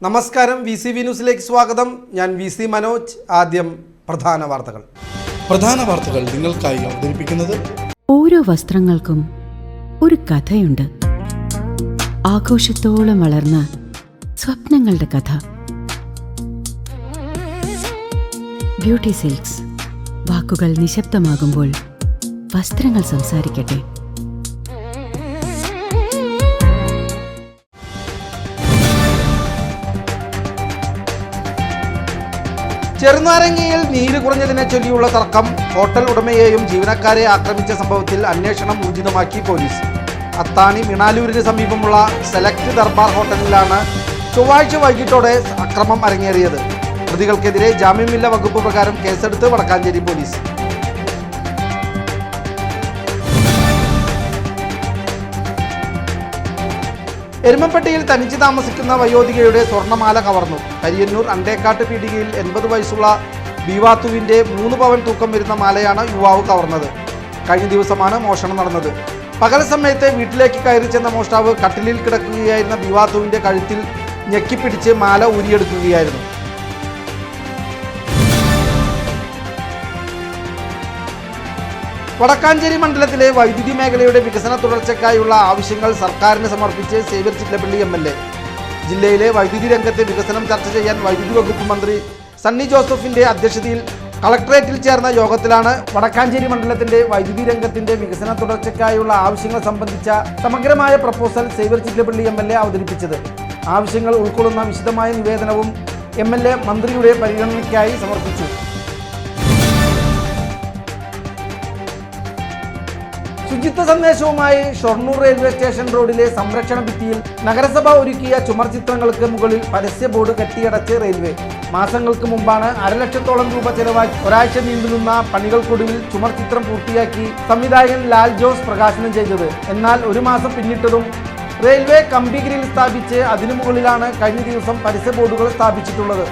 നമസ്കാരം, VCV ന്യൂസിലേക്ക് സ്വാഗതം. ഞാൻ VC മനോജ്. ആദ്യം പ്രധാന വാർത്തകൾ നിങ്ങൾക്കായി അവതരിപ്പിക്കുന്നത്. ഓരോ വസ്ത്രങ്ങൾക്കും ഒരു കഥയുണ്ട്. ആഘോഷത്തോളം വളർന്ന സ്വപ്നങ്ങളുടെ കഥ. Beauty silks. വാക്കുകൾ നിശബ്ദമാകുമ്പോൾ വസ്ത്രങ്ങൾ സംസാരിക്കട്ടെ. ചെറുനാരങ്ങയിൽ നീര് കുറഞ്ഞതിനെ ചൊല്ലിയുള്ള തർക്കം. ഹോട്ടൽ ഉടമയെയും ജീവനക്കാരെ ആക്രമിച്ച സംഭവത്തിൽ അന്വേഷണം ഊർജിതമാക്കി പോലീസ്. അത്താണി മിണാലൂരിന് സമീപമുള്ള സെലക്ട് ദർബാർ ഹോട്ടലിലാണ് ചൊവ്വാഴ്ച വൈകിട്ടോടെ അക്രമം അരങ്ങേറിയത്. പ്രതികൾക്കെതിരെ ജാമ്യമില്ല വകുപ്പ് പ്രകാരം കേസെടുത്ത് വടക്കാഞ്ചേരി പോലീസ്. എരുമപ്പെട്ടിയിൽ തനിച്ച് താമസിക്കുന്ന വയോധികയുടെ സ്വർണ്ണമാല കവർന്നു. കരിയന്നൂർ അണ്ടേക്കാട്ട് പീടികയിൽ 80 വയസ്സുള്ള ബീവാത്തുവിൻ്റെ 3 പവൻ തൂക്കം വരുന്ന മാലയാണ് യുവാവ് കവർന്നത്. കഴിഞ്ഞ ദിവസമാണ് മോഷണം നടന്നത്. പകൽ സമയത്ത് വീട്ടിലേക്ക് കയറി ചെന്ന മോഷ്ടാവ് കട്ടിലിൽ കിടക്കുകയായിരുന്ന ബീവാത്തുവിൻ്റെ കഴുത്തിൽ ഞെക്കിപ്പിടിച്ച് മാല ഊരിയെടുക്കുകയായിരുന്നു. വടക്കാഞ്ചേരി മണ്ഡലത്തിലെ വൈദ്യുതി മേഖലയുടെ വികസന തുടർച്ചയ്ക്കായുള്ള ആവശ്യങ്ങൾ സർക്കാരിന് സമർപ്പിച്ച് സേവ്യർ ചിറ്റലപ്പള്ളി MLA. ജില്ലയിലെ വൈദ്യുതി രംഗത്തെ വികസനം ചർച്ച ചെയ്യാൻ വൈദ്യുതി വകുപ്പ് മന്ത്രി സണ്ണി ജോസഫിന്റെ അധ്യക്ഷതയിൽ കളക്ടറേറ്റിൽ ചേർന്ന യോഗത്തിലാണ് വടക്കാഞ്ചേരി മണ്ഡലത്തിന്റെ വൈദ്യുതി രംഗത്തിന്റെ വികസന തുടർച്ചയ്ക്കായുള്ള ആവശ്യങ്ങൾ സംബന്ധിച്ച സമഗ്രമായ പ്രപ്പോസൽ സേവ്യർ ചിറ്റലപ്പള്ളി MLA അവതരിപ്പിച്ചത്. ആവശ്യങ്ങൾ ഉൾക്കൊള്ളുന്ന വിശദമായ നിവേദനവും MLA മന്ത്രിയുടെ പരിഗണനയ്ക്കായി സമർപ്പിച്ചു. ശുചിത്വ സന്ദേശവുമായി ഷൊർണൂർ റെയിൽവേ സ്റ്റേഷൻ റോഡിലെ സംരക്ഷണ ഭിത്തിയിൽ നഗരസഭ ഒരുക്കിയ ചുമർ ചിത്രങ്ങൾക്ക് മുകളിൽ പരസ്യ ബോർഡ് കെട്ടിയടച്ച് റെയിൽവേ. മാസങ്ങൾക്ക് മുമ്പാണ് 1.5 ലക്ഷത്തോളം രൂപ ചെലവാക്കി ഒരാഴ്ച നീണ്ടുനിന്ന പണികൾക്കൊടുവിൽ ചുമർ ചിത്രം പൂർത്തിയാക്കി സംവിധായകൻ ലാൽ ജോസ് പ്രകാശനം ചെയ്തത്. എന്നാൽ 1 മാസം പിന്നിട്ടതും റെയിൽവേ കമ്പി ഗ്രിൽ സ്ഥാപിച്ച് അതിനു മുകളിലാണ് കഴിഞ്ഞ ദിവസം പരസ്യ ബോർഡുകൾ സ്ഥാപിച്ചിട്ടുള്ളത്.